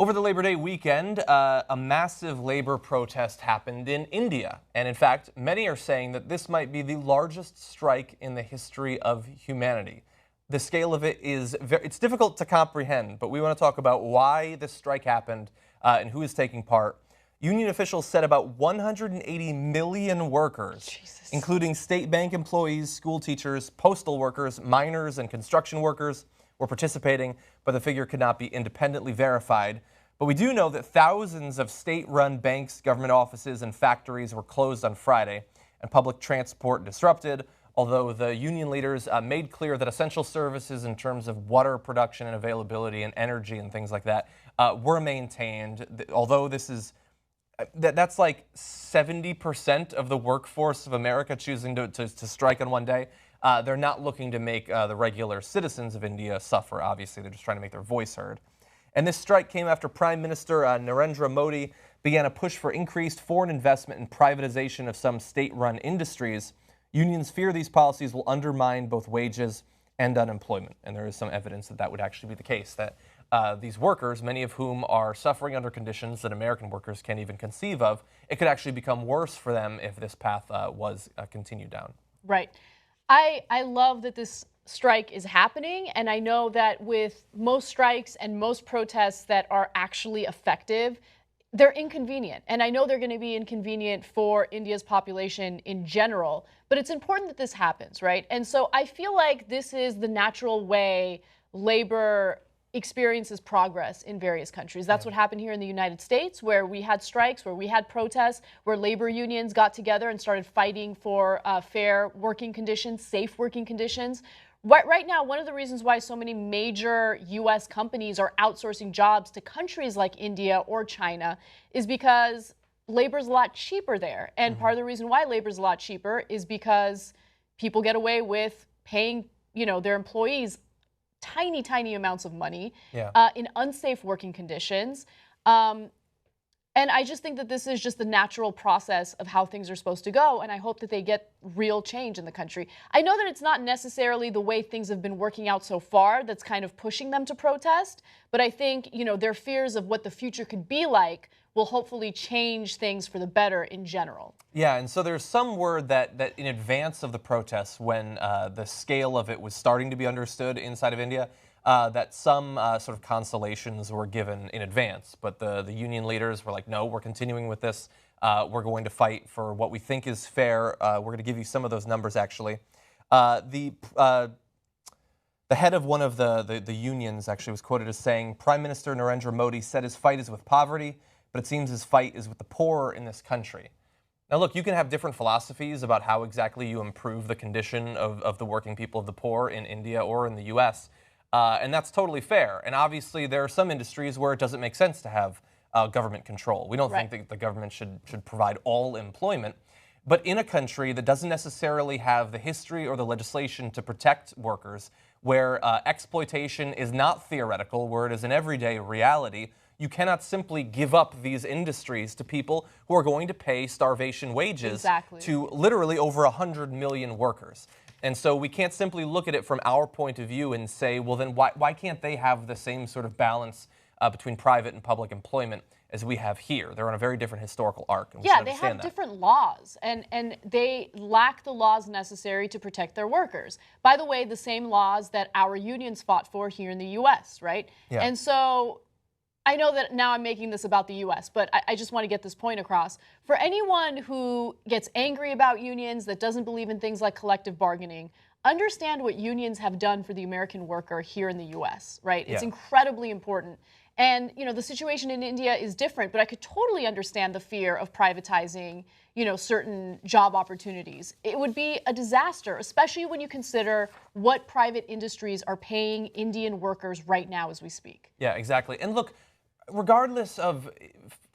Over the Labor Day weekend, a massive labor protest happened in India. And in fact, many are saying that this might be the largest strike in the history of humanity. The scale of it is it's difficult to comprehend, but we want to talk about why this strike happened and who is taking part. Union officials said about 180 million workers, including state bank employees, school teachers, postal workers, miners, and construction workers, were participating, but the figure could not be independently verified. But we do know that thousands of state-run banks, government offices, and factories were closed on Friday, and public transport disrupted, although the union leaders made clear that essential services in terms of water production and availability and energy and things like that were maintained. Although this is that's like 70% of the workforce of America choosing to strike on one day. They're not looking to make the regular citizens of India suffer, obviously. They're just trying to make their voice heard. And this strike came after Prime Minister Narendra Modi began a push for increased foreign investment and privatization of some state-run industries. Unions fear these policies will undermine both wages and unemployment. And there is some evidence that that would actually be the case, that these workers, many of whom are suffering under conditions that American workers can't even conceive of, it could actually become worse for them if this path was continued down. Right. I love that this strike is happening, and I know that with most strikes and most protests that are actually effective, they're inconvenient. And I know they're going to be inconvenient for India's population in general, but it's important that this happens, right? And so I feel like this is the natural way labor experiences progress in various countries. That's what happened here in the United States, where we had strikes, where we had protests, where labor unions got together and started fighting for fair working conditions, safe working conditions. Right now, one of the reasons why so many major U.S. companies are outsourcing jobs to countries like India or China is because labor's a lot cheaper there. And part of the reason why labor's a lot cheaper is because people get away with paying, their employees tiny amounts of money in unsafe working conditions. And I just think that this is just the natural process of how things are supposed to go, and I hope that they get real change in the country. I know that it's not necessarily the way things have been working out so far that's kind of pushing them to protest, but I think, their fears of what the future could be like will hopefully change things for the better in general. Yeah, and so there's some word that in advance of the protests, when the scale of it was starting to be understood inside of India, that some sort of consolations were given in advance. But the union leaders were like, no, we're continuing with this. We're going to fight for what we think is fair. We're going to give you some of those numbers, actually. The head of one of the unions actually was quoted as saying, Prime Minister Narendra Modi said his fight is with poverty, but it seems his fight is with the poor in this country. Now, look, you can have different philosophies about how exactly you improve the condition of the working people of the poor in India or in the U.S., and that's totally fair. And obviously, there are some industries where it doesn't make sense to have government control. We don't think that the government should provide all employment. But in a country that doesn't necessarily have the history or the legislation to protect workers, where exploitation is not theoretical, where it is an everyday reality, you cannot simply give up these industries to people who are going to pay starvation wages to literally over 100 million workers. And so we can't simply look at it from our point of view and say, well, then why can't they have the same sort of balance between private and public employment as we have here? They're on a very different historical arc. And they have different laws, and they lack the laws necessary to protect their workers. By the way, the same laws that our unions fought for here in the U.S., right? Yeah. And so I know that now I'm making this about the U.S., but I just want to get this point across. For anyone who gets angry about unions, that doesn't believe in things like collective bargaining, understand what unions have done for the American worker here in the U.S., right? It's incredibly important. And, the situation in India is different, but I could totally understand the fear of privatizing, certain job opportunities. It would be a disaster, especially when you consider what private industries are paying Indian workers right now as we speak. Yeah, exactly. And look, regardless of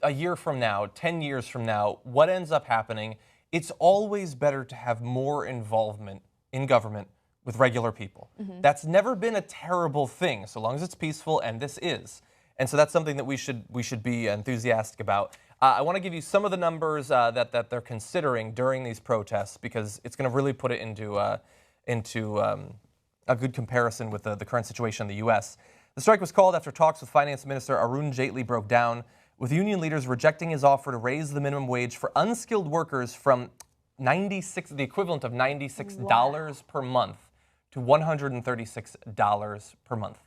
a year from now, 10 years from now, what ends up happening, it's always better to have more involvement in government with regular people. That's never been a terrible thing, so long as it's peaceful, and this is. And so that's something that we should be enthusiastic about. I want to give you some of the numbers that they're considering during these protests, because it's going to really put it into a good comparison with the current situation in the U.S. The strike was called after talks with Finance Minister Arun Jaitley broke down, with union leaders rejecting his offer to raise the minimum wage for unskilled workers from the equivalent of $96 per month to $136 per month.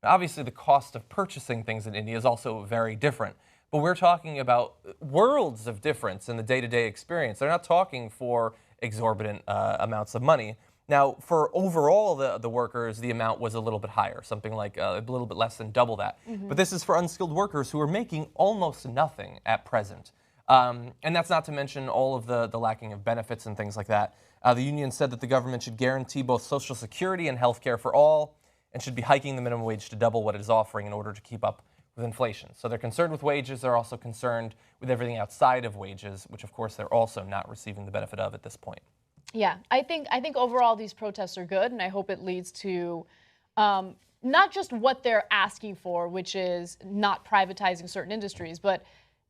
Now, obviously, the cost of purchasing things in India is also very different, but we're talking about worlds of difference in the day-to-day experience. They're not talking for exorbitant amounts of money. Now, for overall the workers, the amount was a little bit higher, something like a little bit less than double that. But this is for unskilled workers who are making almost nothing at present. And that's not to mention all of the lacking of benefits and things like that. The union said that the government should guarantee both Social Security and health care for all, and should be hiking the minimum wage to double what it is offering in order to keep up with inflation. So they're concerned with wages. They're also concerned with everything outside of wages, which of course they're also not receiving the benefit of at this point. Yeah, I think overall these protests are good, and I hope it leads to not just what they're asking for, which is not privatizing certain industries, but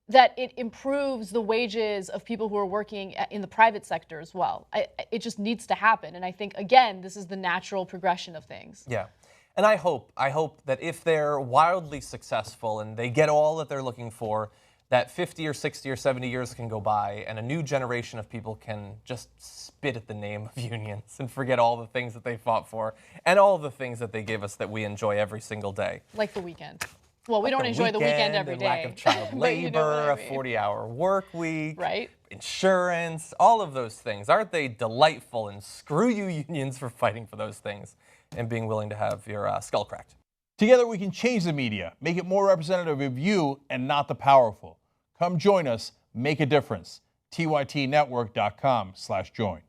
that it improves the wages of people who are working in the private sector as well. It just needs to happen, and I think, again, this is the natural progression of things. Yeah, and I hope that if they're wildly successful and they get all that they're looking for, that 50 or 60 or 70 years can go by and a new generation of people can just spit at the name of unions and forget all the things that they fought for and all the things that they give us that we enjoy every single day. Like the weekend. Well, we don't enjoy the weekend every day. Lack of child labor, you know a 40-hour work week, right? Insurance, all of those things. Aren't they delightful? And screw you unions for fighting for those things and being willing to have your skull cracked. Together we can change the media, make it more representative of you and not the powerful. Come join us, make a difference. tytnetwork.com/join.